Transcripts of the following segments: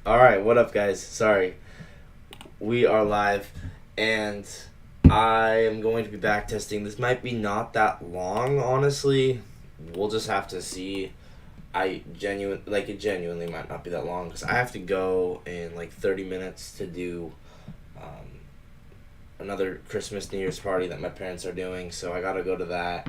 Alright, what up, guys? Sorry. We are live, and I am going to be back testing. This might be not that long, honestly. We'll just have to see. It genuinely might not be that long because I have to go in like 30 minutes to do another Christmas New Year's party that my parents are doing, so I gotta go to that.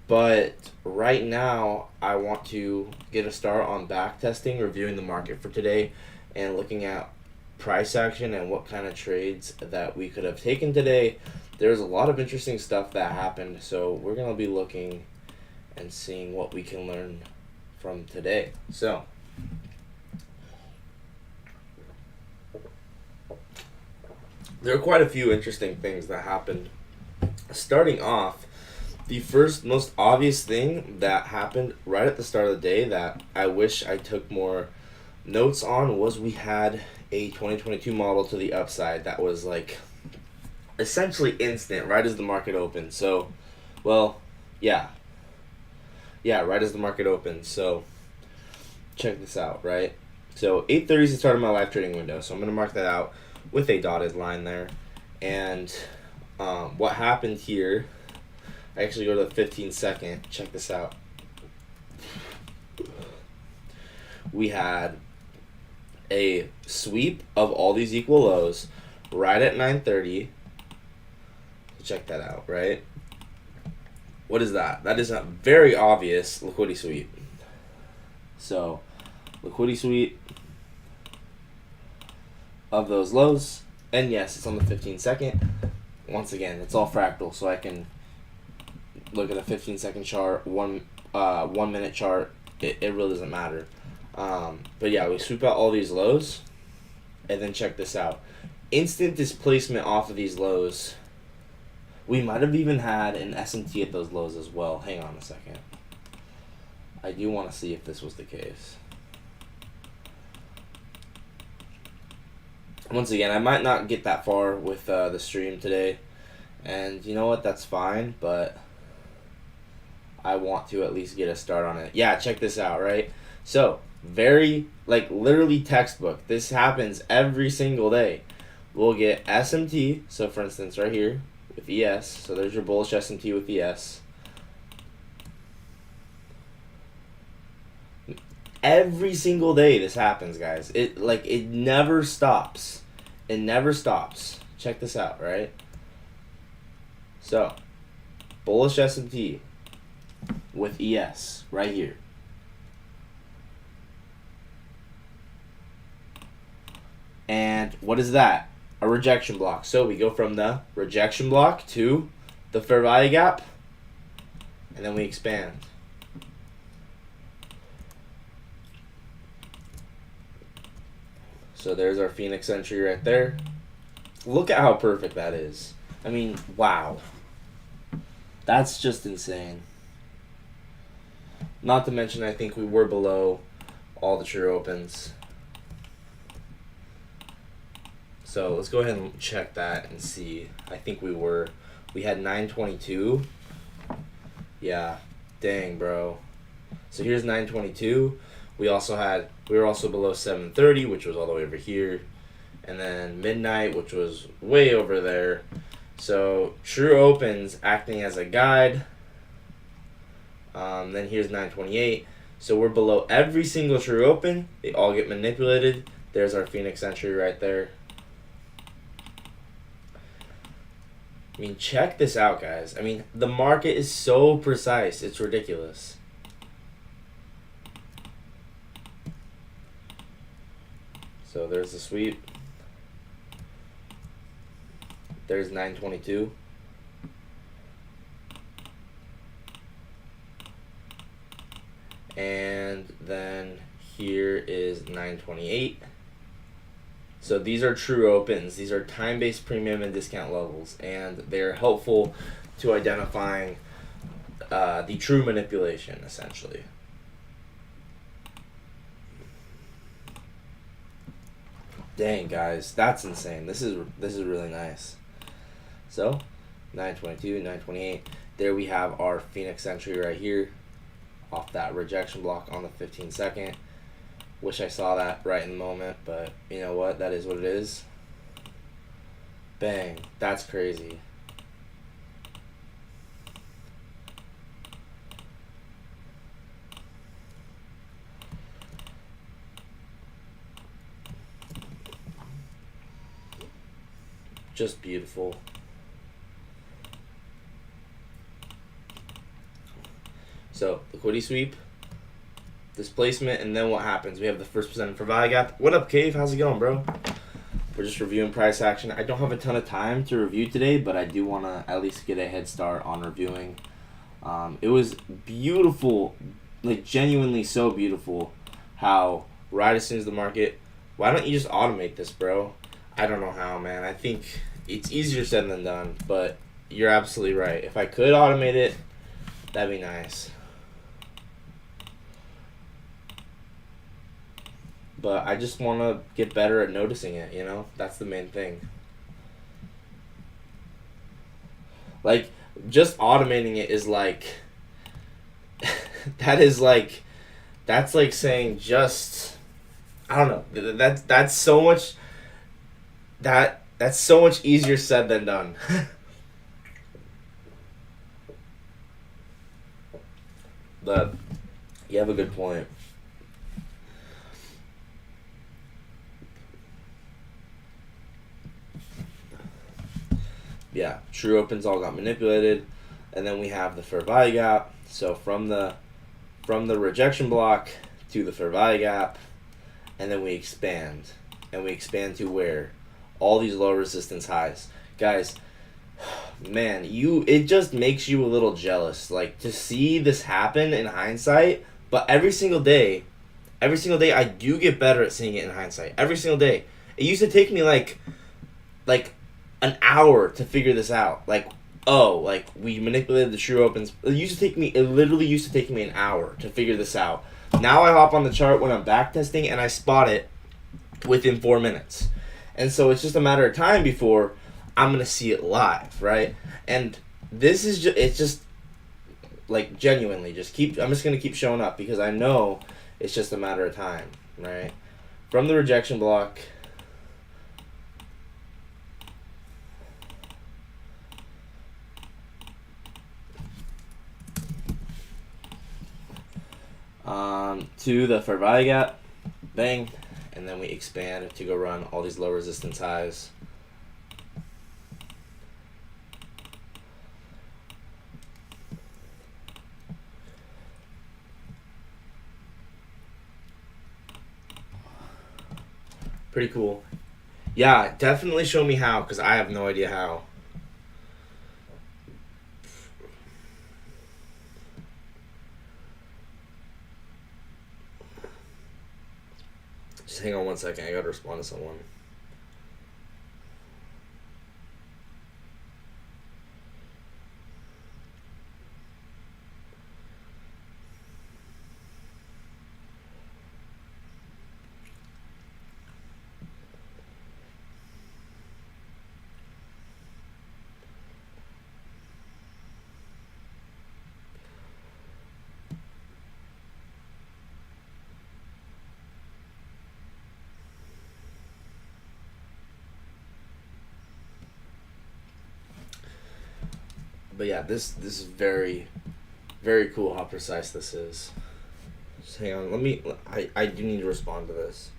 But right now, I want to get a start on back testing, reviewing the market for today, and looking at price action and what kind of trades that we could have taken today. There's a lot of interesting stuff that happened, so we're going to be looking and seeing what we can learn from today. So, there are quite a few interesting things that happened. Starting off, the first most obvious thing that happened right at the start of the day that I wish I took more notes on was we had a 2022 model to the upside that was like essentially instant right as the market opened. So, well, yeah. Yeah, right as the market opened. So, check this out, right? So, 8:30 is the start of my live trading window. So, I'm going to mark that out with a dotted line there. And what happened here, I actually go to the 15-second. Check this out. We had a sweep of all these equal lows right at 9:30. Check that out, right? What is that? That is a very obvious liquidity sweep. So, liquidity sweep of those lows. And yes, it's on the 15-second. Once again, it's all fractal, so I can look at a 15-second chart, 1 minute chart. It really doesn't matter. But yeah, we sweep out all these lows, and then check this out. Instant displacement off of these lows. We might have even had an S&T at those lows as well. Hang on a second. I do want to see if this was the case. Once again, I might not get that far with the stream today. And you know what? That's fine, but I want to at least get a start on it. Yeah, check this out, right? So, very, like, literally textbook. This happens every single day. We'll get SMT. So, for instance, right here with ES. So, there's your bullish SMT with ES. Every single day this happens, guys. It never stops. It never stops. Check this out, right? So, bullish S&P with ES right here. And what is that? A rejection block. So we go from the rejection block to the fair value gap, and then we expand. So there's our Phoenix entry right there. Look at how perfect that is. I mean, wow. That's just insane. Not to mention, I think we were below all the true opens. So let's go ahead and check that and see. I think we had 922. Yeah, dang, bro. So here's 922. We were also below 730, which was all the way over here. And then midnight, which was way over there. So true opens acting as a guide. Then here's 928. So we're below every single true open. They all get manipulated. There's our Phoenix entry right there. I mean, check this out, guys. I mean, the market is so precise. It's ridiculous. So there's the sweep. There's 922. And then here is 928. So these are true opens. These are time-based premium and discount levels, and they're helpful to identifying the true manipulation, essentially. Dang, guys, that's insane. This is really nice. So, 922, 928. There we have our Phoenix entry right here, off that rejection block on the 15-second. Wish I saw that right in the moment, but you know what? That is what it is. Bang. That's crazy. Just beautiful. So, liquidity sweep, displacement, and then what happens? We have the first percent for value gap. What up, Cave? How's it going, bro? We're just reviewing price action. I don't have a ton of time to review today, but I do want to at least get a head start on reviewing. It was beautiful, like genuinely so beautiful, how right as soon as the market, why don't you just automate this, bro? I don't know how, man. I think it's easier said than done, but you're absolutely right. If I could automate it, that'd be nice. But I just want to get better at noticing it, you know? That's the main thing. Like, just automating it is like... that's like saying just... I don't know. That's so much... That's so much easier said than done. But you have a good point. Yeah, true opens all got manipulated, and then we have the fair value gap. So from the rejection block to the fair value gap, and then we expand, and we expand to where all these low resistance highs, guys. Man, it just makes you a little jealous, like to see this happen in hindsight. But every single day, I do get better at seeing it in hindsight. Every single day, it used to take me like an hour to figure this out. Like, oh, like we manipulated the true opens. It literally used to take me an hour to figure this out. Now I hop on the chart when I'm backtesting and I spot it within 4 minutes. And so it's just a matter of time before I'm going to see it live, right? And this is it's just like genuinely I'm just going to keep showing up because I know it's just a matter of time, right? From the rejection block, to the fair value gap, bang, and then we expand to go run all these low resistance highs. Pretty cool. Yeah, definitely show me how, because I have no idea how. Just hang on 1 second. I gotta respond to someone. But yeah, this is very, very cool how precise this is. Just hang on. I do need to respond to this.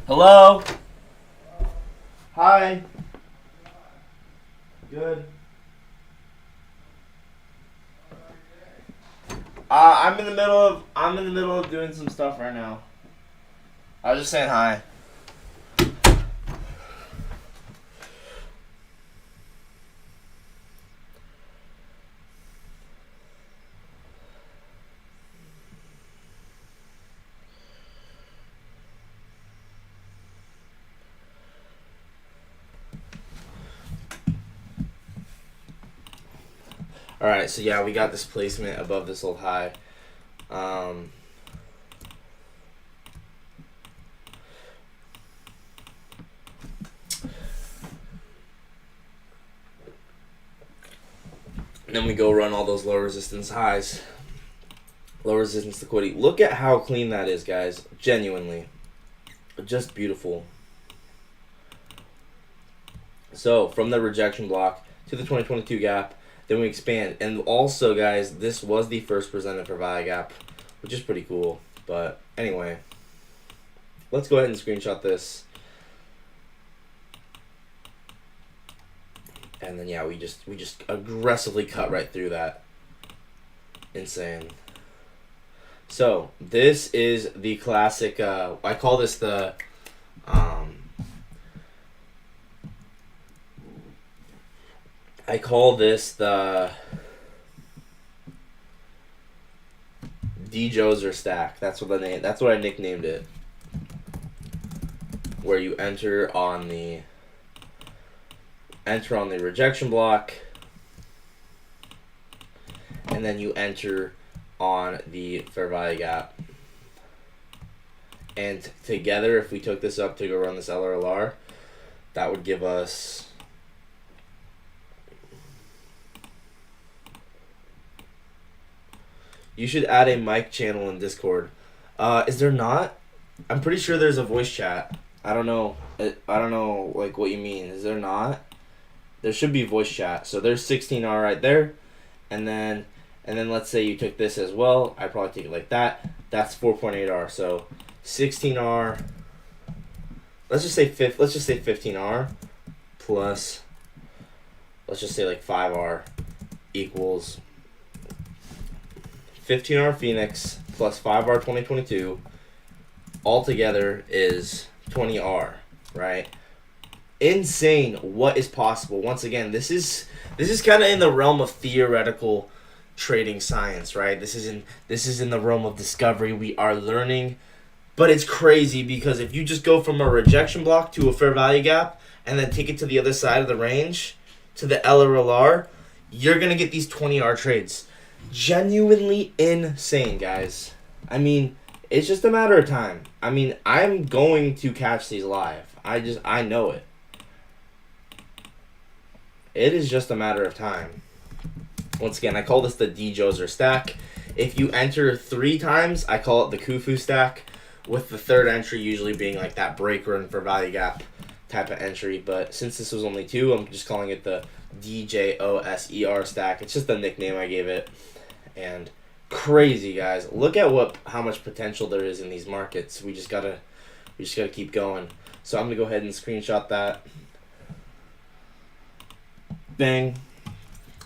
Hello? Hi. Good. I'm in the middle of doing some stuff right now. I was just saying hi. All right, so yeah, we got this placement above this old high. And then we go run all those low resistance highs. Low resistance liquidity. Look at how clean that is, guys. Genuinely. Just beautiful. So, from the rejection block to the 2022 gap, then we expand. And also, guys, this was the first presented for value gap, which is pretty cool. But anyway, let's go ahead and screenshot this. And then yeah, we just aggressively cut right through that. Insane. So this is the classic. I call this the D Joser stack. That's what I nicknamed it. Where you enter on the rejection block, and then you enter on the fair value gap. And together, if we took this up to go run this LRLR, that would give us you should add a mic channel in Discord. Is there not? I'm pretty sure there's a voice chat. I don't know like what you mean. Is there not? There should be voice chat. So there's 16R right there. And then let's say you took this as well. I'd probably take it like that. That's 4.8R. So 16R. Let's just say 15R plus, let's just say like 5R equals 15R Phoenix plus 5R 2022 altogether is 20R, right? Insane what is possible. Once again, this is kind of in the realm of theoretical trading science, right? This is in the realm of discovery. We are learning, but it's crazy because if you just go from a rejection block to a fair value gap and then take it to the other side of the range to the LRLR, you're gonna get these 20R trades. Genuinely insane, guys. I mean, it's just a matter of time. I mean, I'm going to catch these live. I know it. It is just a matter of time. Once again, I call this the D Joser stack. If you enter 3 times, I call it the Khufu stack, with the third entry usually being like that break run for value gap type of entry. But since this was only 2, I'm just calling it the DJOSER stack. It's just the nickname I gave it. And crazy, guys. Look at how much potential there is in these markets. We just gotta keep going. So I'm gonna go ahead and screenshot that. Bang.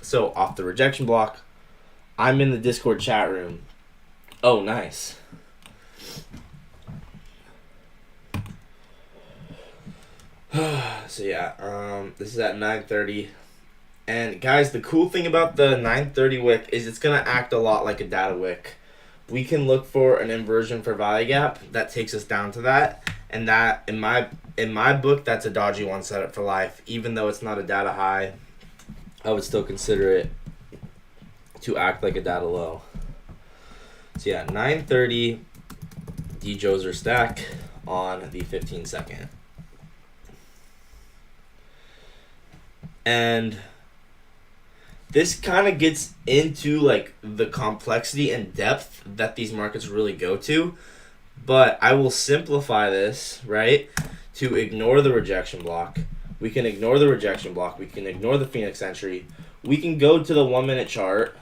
So off the rejection block, I'm in the Discord chat room. Oh, nice. So yeah, this is at 9:30. And guys, the cool thing about the 9:30 wick is it's gonna act a lot like a data wick. We can look for an inversion for value gap that takes us down to that, and that in my book, that's a dodgy one setup for life. Even though it's not a data high, I would still consider it to act like a data low. So yeah, 9:30 D Joser stack on the 15-second. And this kind of gets into like the complexity and depth that these markets really go to. But I will simplify this, right, to ignore the rejection block. We can ignore the rejection block. We can ignore the Phoenix entry. We can go to the 1-minute chart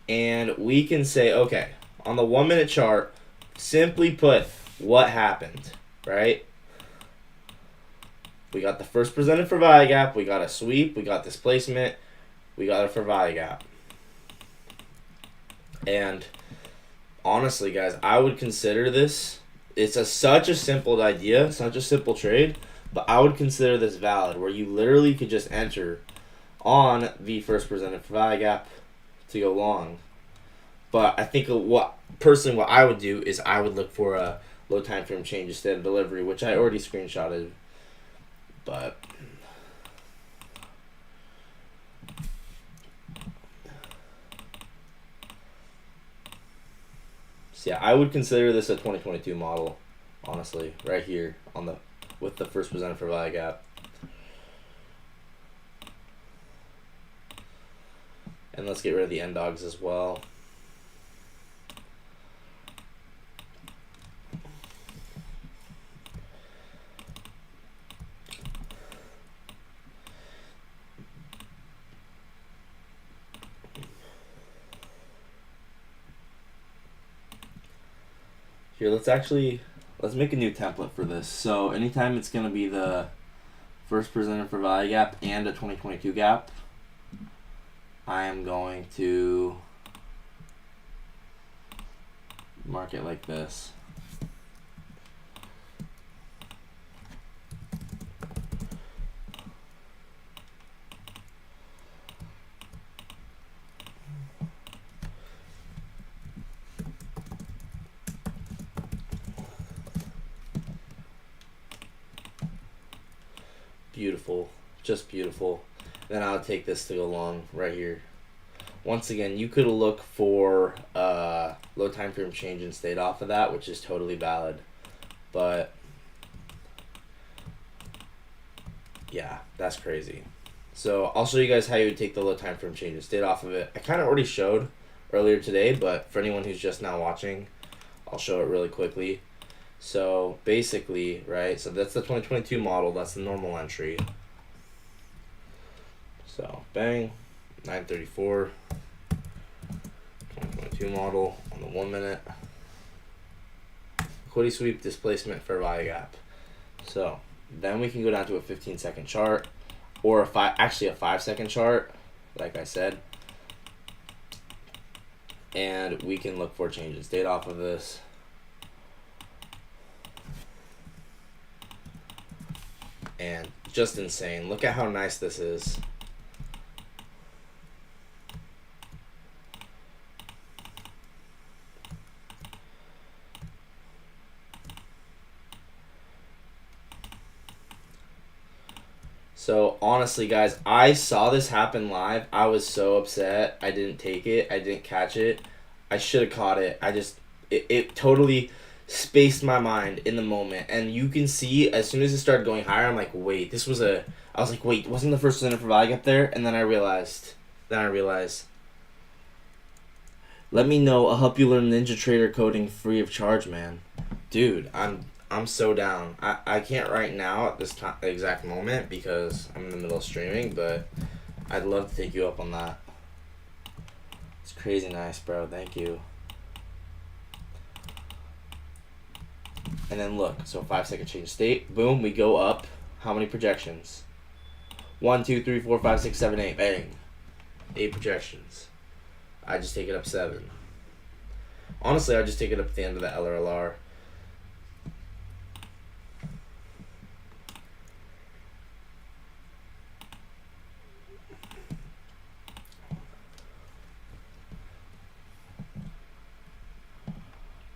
and we can say, okay, on the 1-minute chart, simply put what happened, right? We got the first presented for value gap. We got a sweep. We got displacement. We got a for value gap. And honestly, guys, I would consider this, it's such a simple idea, such a simple trade, but I would consider this valid, where you literally could just enter on the first presented for value gap to go long. But I think what I would do is I would look for a low time frame change instead of delivery, which I already screenshotted. But So yeah, I would consider this a 2022 model, honestly, right here on the with the first presented for value gap. And let's get rid of the end dogs as well. Here, let's make a new template for this. So anytime it's going to be the first presented for value gap and a 2022 gap, I am going to mark it like this. Beautiful, just beautiful. Then I'll take this to go long right here. Once again, you could look for low time frame change and stayed off of that, which is totally valid. But yeah, that's crazy. So I'll show you guys how you would take the low time frame change and stayed off of it. I kind of already showed earlier today, but for anyone who's just now watching, I'll show it really quickly. So basically, right, so that's the 2022 model, that's the normal entry. So bang, 934, 2022 model on the 1 minute. Liquidity sweep, displacement, fair value gap. So then we can go down to a 15-second chart or a 5-second chart, like I said. And we can look for change in state off of this. And just insane. Look at how nice this is. So honestly, guys, I saw this happen live. I was so upset. I didn't take it. I didn't catch it. I should have caught it. It totally spaced my mind in the moment. And you can see as soon as it started going higher, I'm like, wait, I was like, wait, wasn't the first center for value up there? And then I realized, let me know. I'll help you learn Ninja Trader coding free of charge, man. Dude, I'm so down. I can't right now at this exact moment because I'm in the middle of streaming, but I'd love to take you up on that. It's crazy nice, bro. Thank you. And then look, so 5-second change state. Boom, we go up. How many projections? 1, 2, 3, 4, 5, 6, 7, 8. Bang. 8 projections. I just take it up 7. Honestly, I just take it up at the end of the LRLR.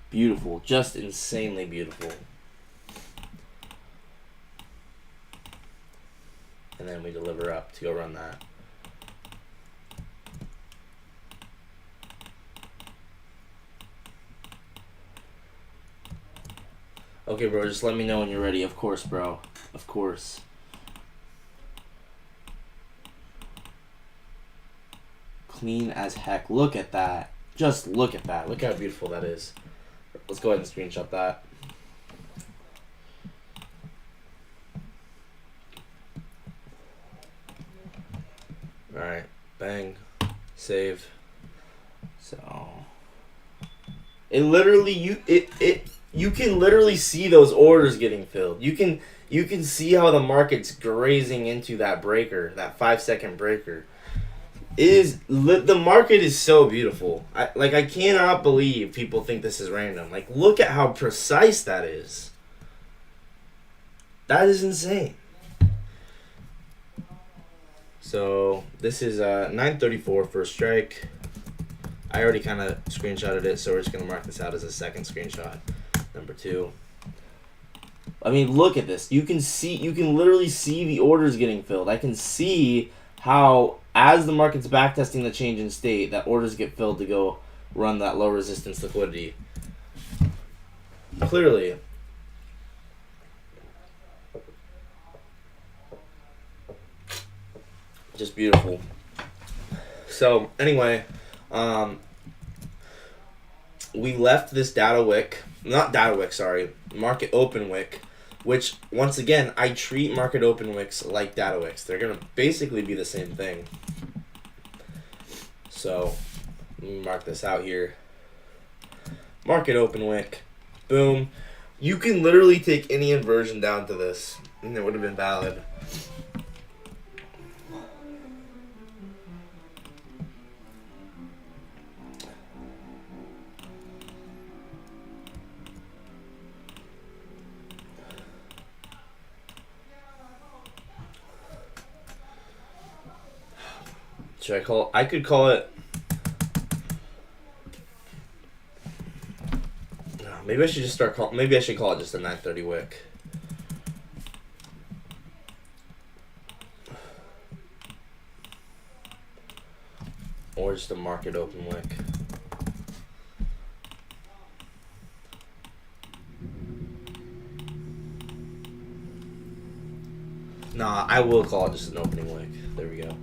Beautiful, just insanely beautiful. And then we deliver up to go run that. Okay, bro, just let me know when you're ready. Of course, bro. Of course. Clean as heck. Look at that. Just look at that. Look how beautiful that is. Let's go ahead and screenshot that. Alright, bang, save. So it literally you can literally see those orders getting filled. You can see how the market's grazing into that breaker, that 5-second breaker. The market is so beautiful. I cannot believe people think this is random. Like, look at how precise that is. That is insane. So this is 934 first strike. I already kind of screenshotted it, so we're just gonna mark this out as a second screenshot. Number 2. I mean, look at this. You can literally see the orders getting filled. I can see how, as the market's backtesting the change in state, that orders get filled to go run that low resistance liquidity. Clearly. Just beautiful. So, anyway, um, we left this data wick, not data wick, sorry, market open wick, which, once again, I treat market open wicks like data wicks. They're going to basically be the same thing. So, let me mark this out here. Market open wick. Boom. You can literally take any inversion down to this, and it would have been valid. Should I call? I could call it. Maybe I should just start call. Maybe I should call it just a 930 wick. Or just a market open wick. Nah, I will call it just an opening wick. There we go.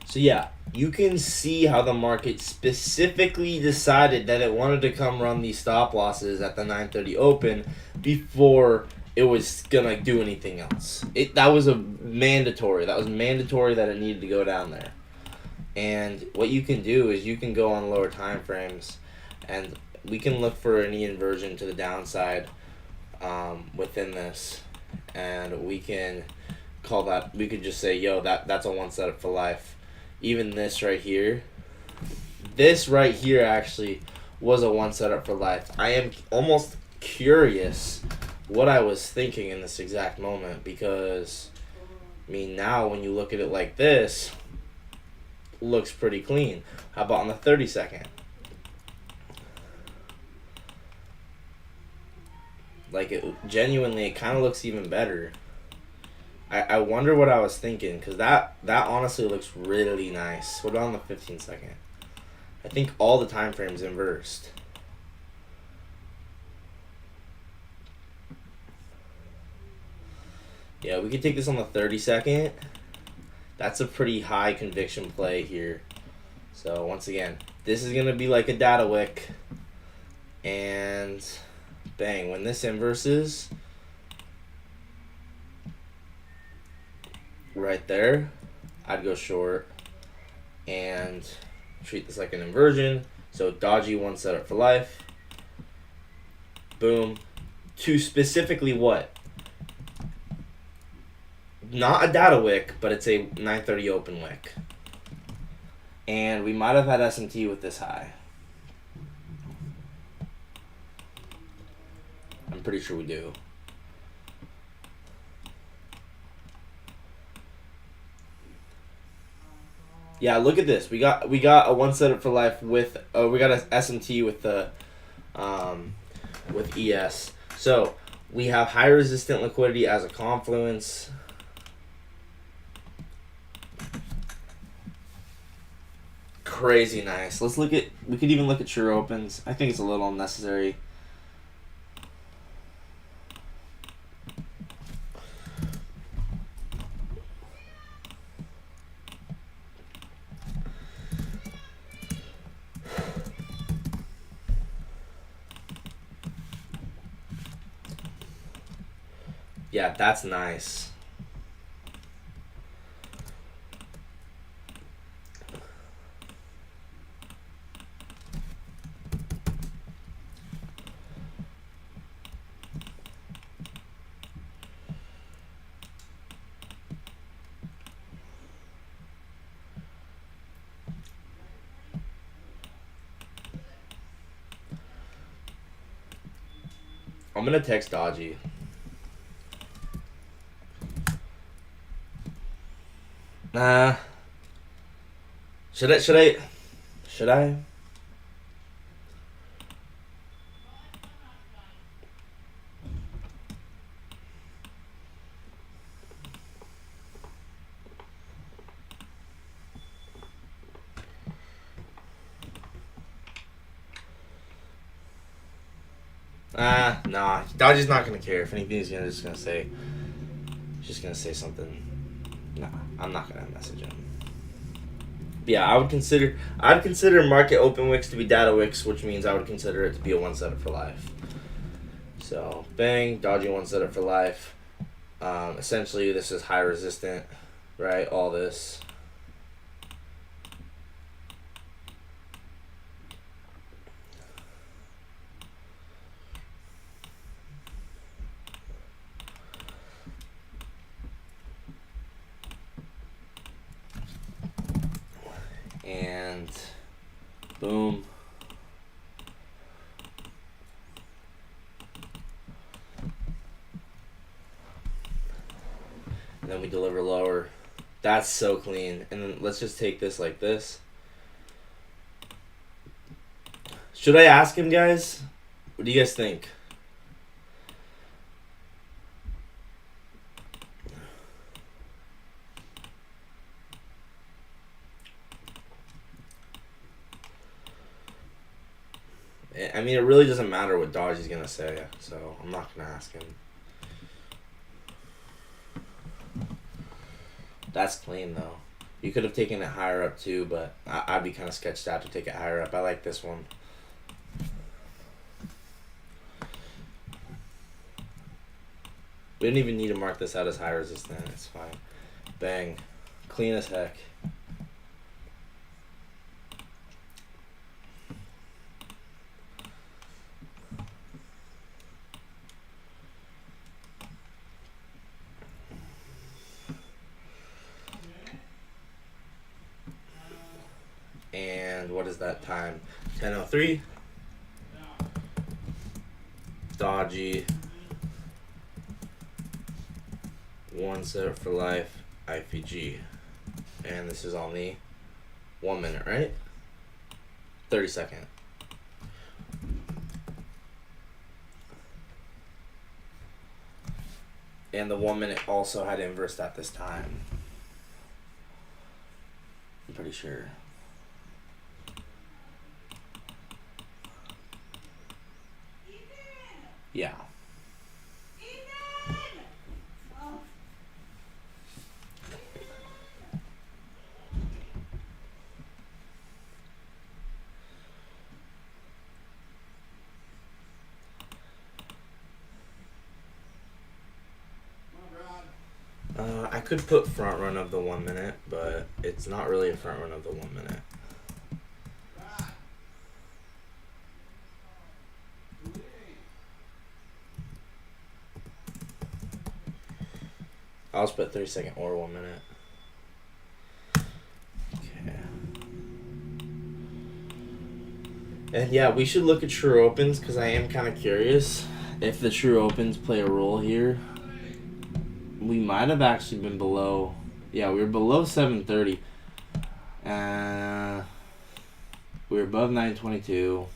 So yeah, you can see how the market specifically decided that it wanted to come run these stop losses at the 930 open before it was gonna do anything else. That was mandatory. That was mandatory that it needed to go down there. And what you can do is you can go on lower time frames, and we can look for any inversion to the downside within this, and we can call that. We could just say, yo, that's a one setup for life. Even this right here actually was a one setup for life. I am almost curious what I was thinking in this exact moment, because I mean, now when you look at it like this, it looks pretty clean. How about on the 30-second? Like, it genuinely, it kind of looks even better. I wonder what I was thinking, because that honestly looks really nice. What about on the 15-second? I think all the time frames inversed. Yeah, we could take this on the 30-second. That's a pretty high conviction play here. So once again, this is going to be like a data wick. And bang, when this inverses, right there, I'd go short and treat this like an inversion. So dodgy one setup for life. Boom. To specifically what? Not a data wick, but it's a 930 open wick. And we might have had SMT with this high. I'm pretty sure we do. Yeah, look at this. We got a one setup for life with we got a SMT with the with ES. So we have high resistant liquidity as a confluence. Crazy nice. We could even look at true opens. I think it's a little unnecessary. Yeah, that's nice. I'm gonna text Dodgy. Nah. Should I? Nah. Dodgy's not gonna care. If anything, he's just gonna say something. Nah, I'm not gonna message him. Yeah, I'd consider market open wicks to be data wicks, which means I would consider it to be a one setup for life. So bang, Dodgy one setup for life. Essentially, this is high resistant, right? All this. And boom. And then we deliver lower. That's so clean. And then let's just take this like this. Should I ask him, guys? What do you guys think? I mean, it really doesn't matter what Dodgy's gonna say, so I'm not gonna ask him. That's clean, though. You could have taken it higher up, too, but I'd be kind of sketched out to take it higher up. I like this one. We didn't even need to mark this out as high resistant. It's fine. Bang. Clean as heck. And what is that time? 10:03. Dodgy. One setup for life. IPG. And this is on the 1 minute, right? 30-second. And the 1 minute also had inversed at this time. I'm pretty sure. Yeah. I could put front run of the 1 minute, but it's not really a front run of the 1 minute. I'll just put 30-second or 1 minute. Okay. And yeah, we should look at true opens because I am kind of curious if the true opens play a role here. We might have actually been below. Yeah, we were below 730. We were above 922.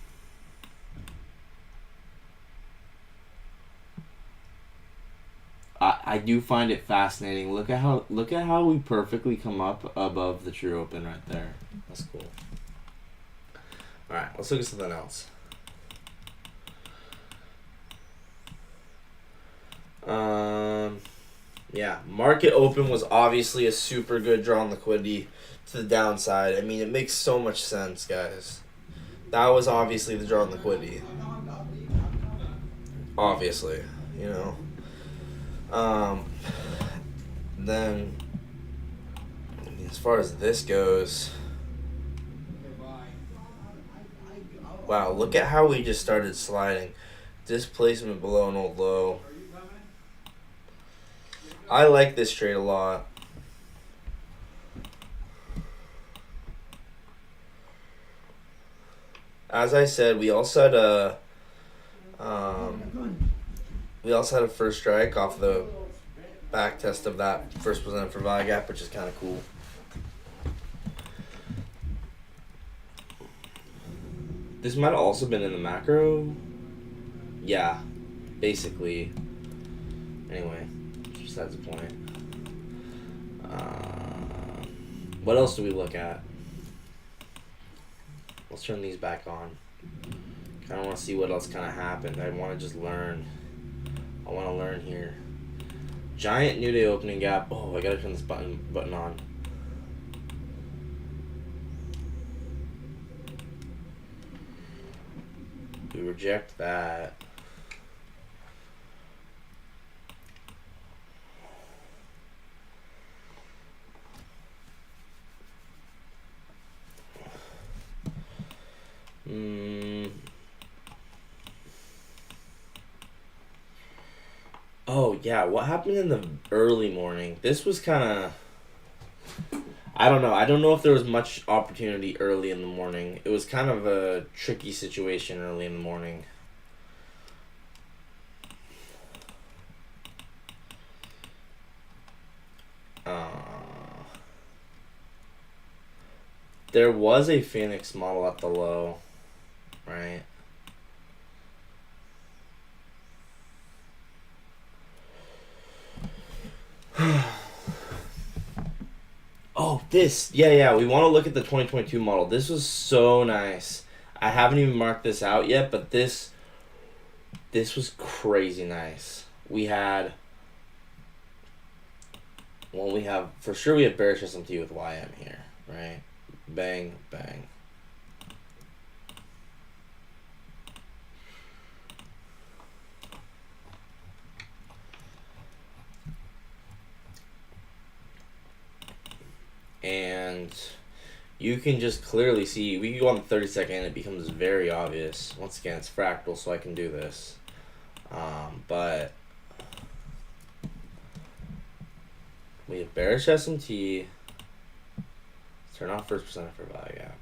I do find it fascinating. Look at how we perfectly come up above the true open right there. That's cool. All right, let's look at something else. Yeah, market open was obviously a super good draw on liquidity to the downside. I mean, it makes so much sense, guys. That was obviously the draw on liquidity. Obviously, you know. Then, I mean, as far as this goes, wow, look at how we just started sliding. Displacement below an old low. I like this trade a lot. As I said, we also had a first strike off the back test of that first presented for value gap, which is kind of cool. This might have also been in the macro. Yeah, basically. Anyway, just that's the point. What else do we look at? Let's turn these back on. I want to see what else kind of happened. I want to just learn. I want to learn here. Giant new day opening gap. Oh, I gotta turn this button on. We reject that. Oh, yeah. What happened in the early morning? This was kind of... I don't know. I don't know if there was much opportunity early in the morning. It was kind of a tricky situation early in the morning. There was a Phoenix model at the low, right? Oh, this. Yeah. We want to look at the 2022 model. This was so nice. I haven't even marked this out yet, but this was crazy nice. We have for sure we have bearish SMT with YM here, right? Bang, bang. And you can just clearly see, we can go on the 30-second and it becomes very obvious. Once again, it's fractal, so I can do this. But we have bearish SMT. Turn off first percent for value gap.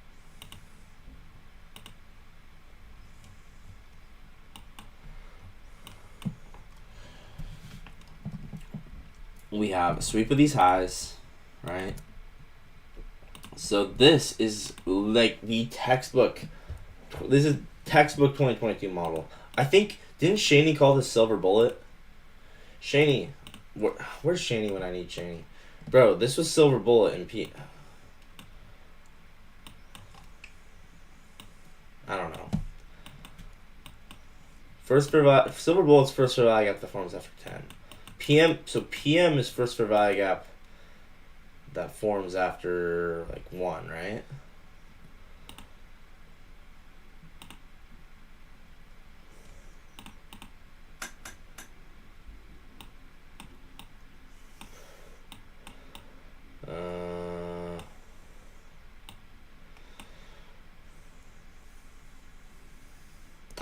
We have a sweep of these highs, right? So this is like the textbook. This is textbook 2022 model. I think, didn't Shaney call this silver bullet? Shaney, where's Shaney when I need Shaney? Bro, this was silver bullet in P. I don't know. Silver bullet's first for value gap that forms after 10. PM is first for value gap that forms after like 1, right?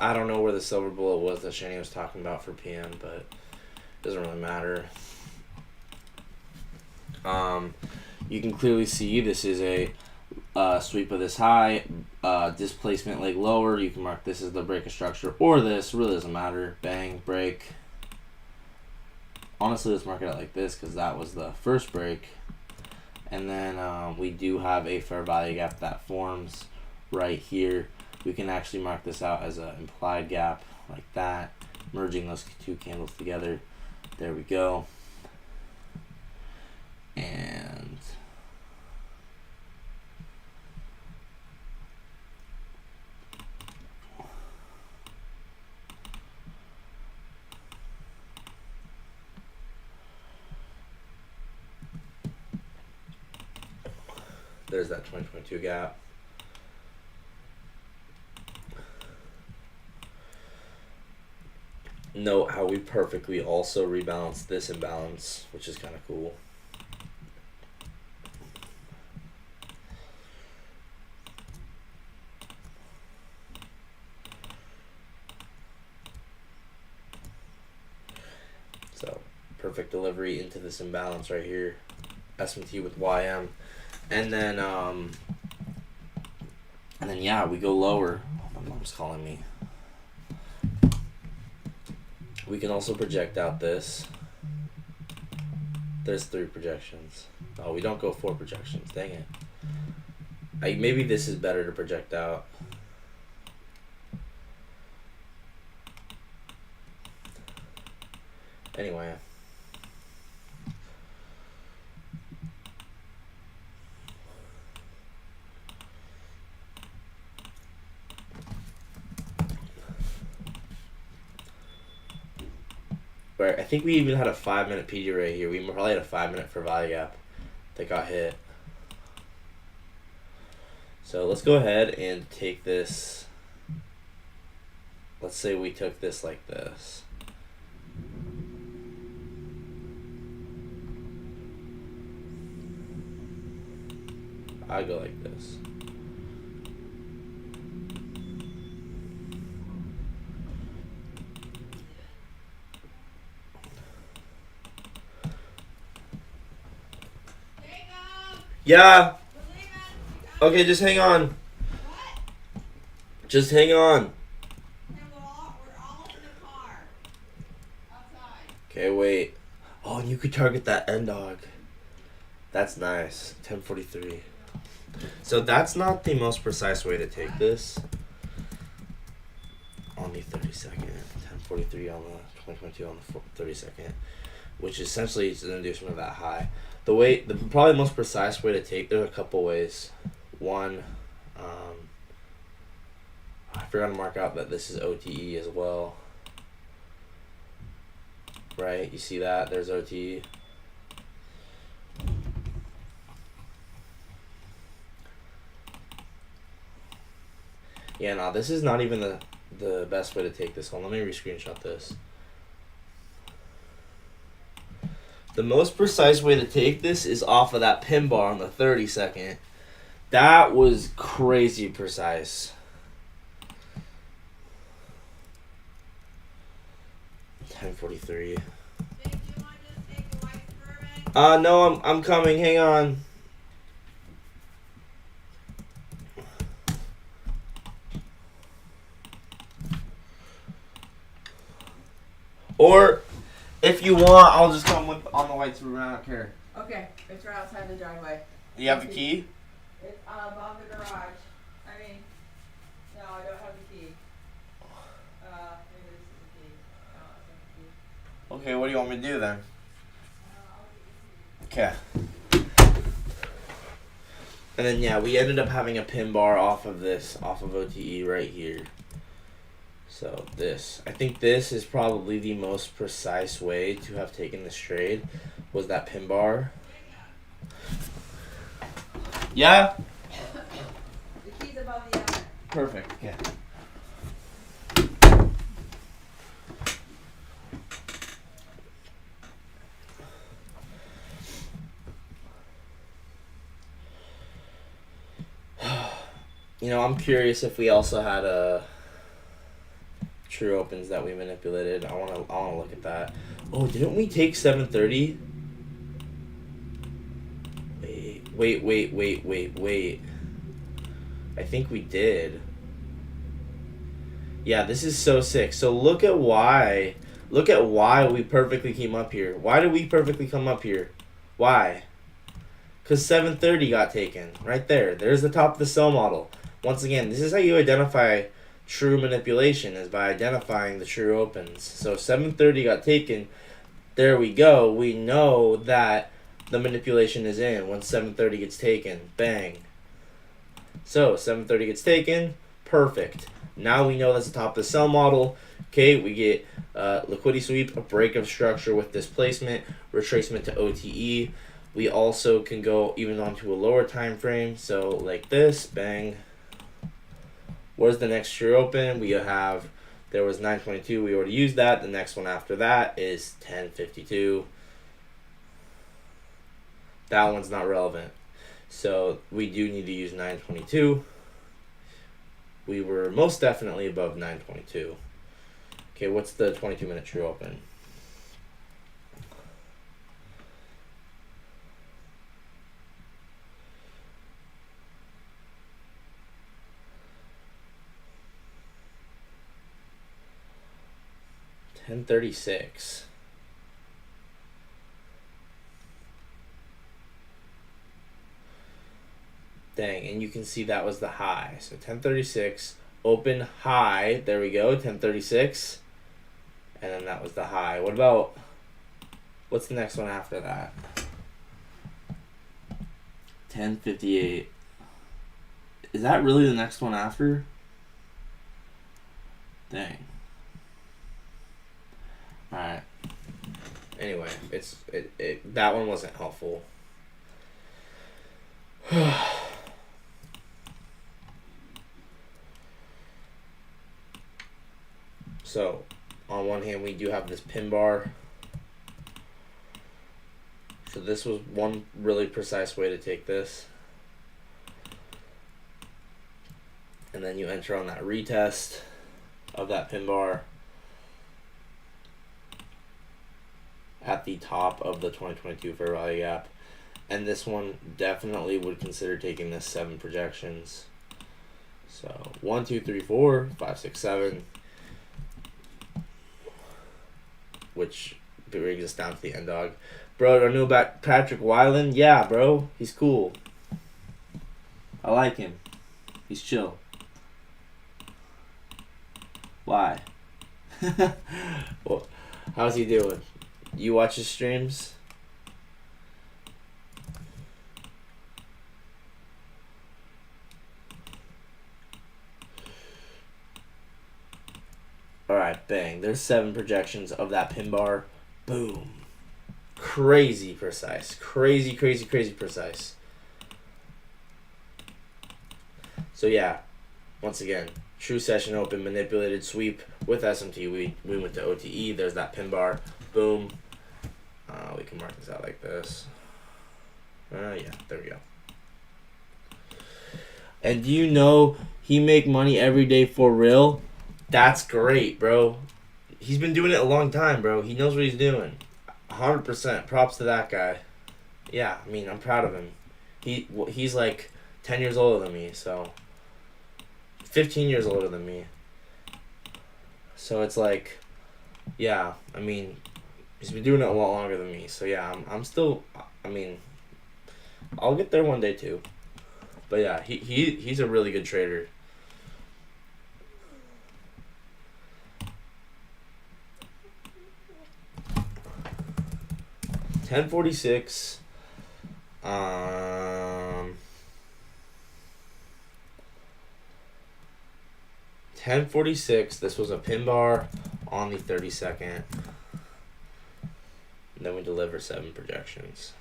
I don't know where the silver bullet was that Shani was talking about for PM, but it doesn't really matter. You can clearly see this is a sweep of this high, displacement leg lower. You can mark this as the break of structure, or this, really doesn't matter. Bang, break. Honestly, let's mark it out like this because that was the first break. And then we do have a fair value gap that forms right here. We can actually mark this out as an implied gap like that, merging those two candles together. There we go. And there's that 2022 gap. Note how we perfectly also rebalanced this imbalance, which is kind of cool. So perfect delivery into this imbalance right here, SMT with YM, and then yeah, we go lower. My mom's calling me. We can also project out this. There's 3 projections. Oh, we don't go 4 projections. Dang it. Maybe this is better to project out. Anyway. where I think we even had a 5-minute PD right here. We probably had a 5-minute for value gap that got hit. So let's go ahead and take this. Let's say we took this like this. I go like this. Yeah. Okay, just hang on. What? Just hang on. We're all in the car. Outside. Okay, wait. Oh, and you could target that end dog. That's nice. 1043. So that's not the most precise way to take this. On the 32nd. 1043 on the 2022 on the 32nd. Which essentially is an inducement of that high. The probably the most precise way to take, there's a couple ways. One, I forgot to mark out that this is OTE as well. Right, you see that? There's OTE. Yeah, no, this is not even the best way to take this one. Let me re-screenshot this. The most precise way to take this is off of that pin bar on the 32nd. That was crazy precise. 1043. Dave, do you want to just take the white Suburban? No, I'm coming. Hang on. Or if you want, I'll just come with on the white Suburban. I don't care. Okay, it's right outside the driveway. Do you have the key? It's above the garage. I mean, no, I don't have the key. Maybe this is the key. No, it's not the key. Okay, what do you want me to do then? I'll get Okay. And then yeah, we ended up having a pin bar off of OTE right here. So I think this is probably the most precise way to have taken this trade, was that pin bar. Yeah? the key's above the oven. Perfect. Yeah. I'm curious if we also had true opens that we manipulated. I wanna look at that. Oh, didn't we take 730? Wait. I think we did. Yeah, this is so sick. So look at why we perfectly came up here. Why did we perfectly come up here? Why? Because 730 got taken. Right there. There's the top of the sell model. Once again, this is how you identify true manipulation, is by identifying the true opens. So 730 got taken. There we go. We know that the manipulation is in when 730 gets taken. Bang. So 730 gets taken. Perfect. Now we know that's the top of the sell model. Okay, we get liquidity sweep, a break of structure with displacement, retracement to OTE. We also can go even onto a lower time frame. So like this, bang. Where's the next true open? We have, there was 922. We already used that. The next one after that is 1052. That one's not relevant. So we do need to use 922. We were most definitely above 922. Okay, what's the 22-minute true open? $10.36. Dang, and you can see that was the high. So 10.36, open high. There we go, 10.36. And then that was the high. What's the next one after that? 10.58. Is that really the next one after? Dang. Alright. Anyway, that one wasn't helpful. So, on one hand, we do have this pin bar. So this was one really precise way to take this. And then you enter on that retest of that pin bar at the top of the 2022 fair value gap. And this one definitely would consider taking this 7 projections. So 1, 2, 3, 4, 5, 6, 7. Which brings us down to the end dog. Bro, I know about Patrick Weiland. Yeah, bro. He's cool. I like him. He's chill. Why? Well, how's he doing? You watch his streams? Alright, bang. There's 7 projections of that pin bar. Boom. Crazy precise. Crazy precise. So yeah, once again, true session open, manipulated sweep with SMT. We went to OTE. There's that pin bar. Boom. We can mark this out like this. Yeah, there we go. And do you know he make money every day for real? That's great, bro. He's been doing it a long time, bro. He knows what he's doing. 100%. Props to that guy. Yeah, I mean, I'm proud of him. He's like 10 years older than me, so 15 years older than me. So it's like, yeah, I mean, he's been doing it a lot longer than me. So yeah, I'm still, I mean, I'll get there one day too. But yeah, he's a really good trader. $10.46. 10.46. This was a pin bar on the 32nd. And then we deliver 7 projections.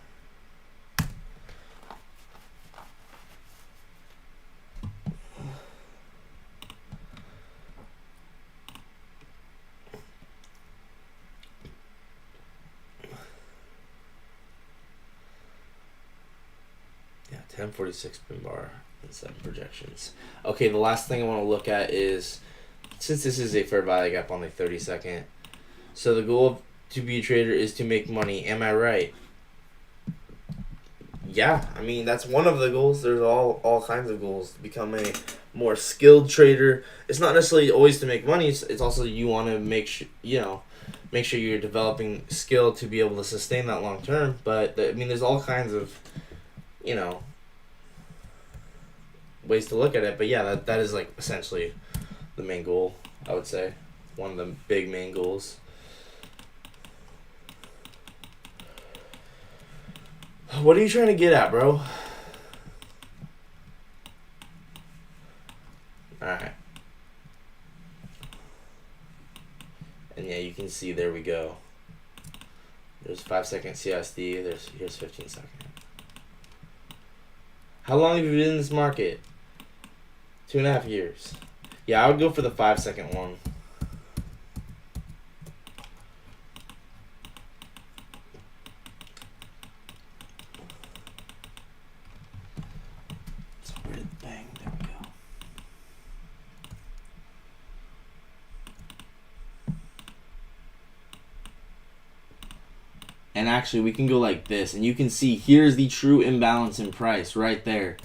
Yeah, 10.46 pin bar and 7 projections. Okay, the last thing I want to look at is, since this is a fair value gap on the 32nd, so the goal to be a trader is to make money. Am I right? Yeah, I mean, that's one of the goals. There's all kinds of goals to become a more skilled trader. It's not necessarily always to make money. It's also you want to make sure you're developing skill to be able to sustain that long term. But I mean, there's all kinds of ways to look at it. But yeah, that is like essentially the main goal, I would say. One of the big main goals. What are you trying to get at, bro? Alright. And yeah, you can see, there we go. There's 5-second CSD. Here's 15-second. How long have you been in this market? 2.5 years. Yeah, I would go for the 5-second one. Bang, there we go. And actually, we can go like this, and you can see here's the true imbalance in price right there.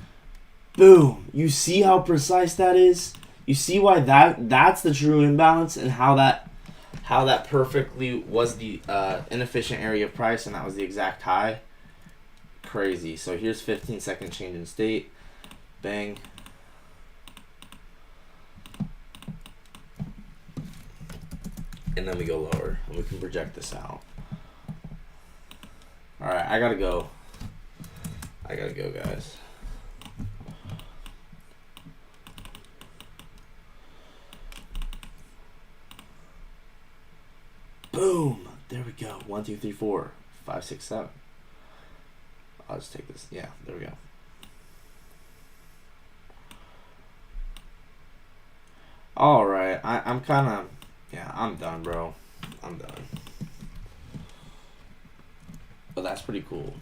Boom! You see how precise that is? You see why that's the true imbalance, and how that perfectly was the inefficient area of price, and that was the exact high. Crazy. So here's 15-second change in state. Bang. And then we go lower, and we can project this out. Alright, I gotta go. Guys. Boom! There we we go. 1, 2, 3, 4, 5, 6, 7. I'll just take this. Yeah, there we go. Alright, I'm kind of... Yeah, I'm done, bro. I'm done. But that's pretty cool.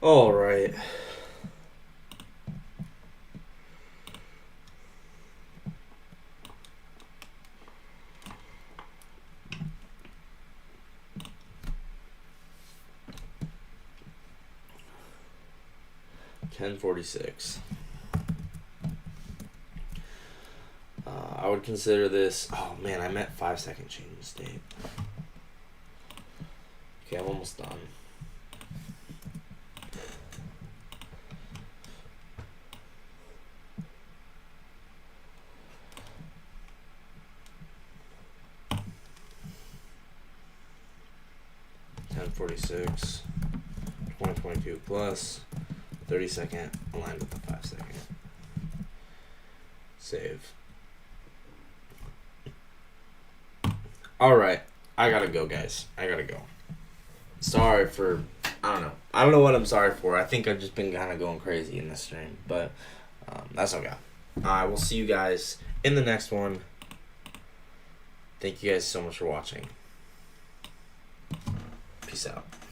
All right. $10.46. I would consider this. Oh man, I meant 5-second change of state. Okay, I'm almost done. $10.46. 2022 plus 30-second aligned with the 5-second. Save. All right, I gotta go, guys. I gotta go. Sorry for, I don't know what I'm sorry for. I think I've just been kind of going crazy in this stream, but that's okay. I will see you guys in the next one. Thank you guys so much for watching. Peace out.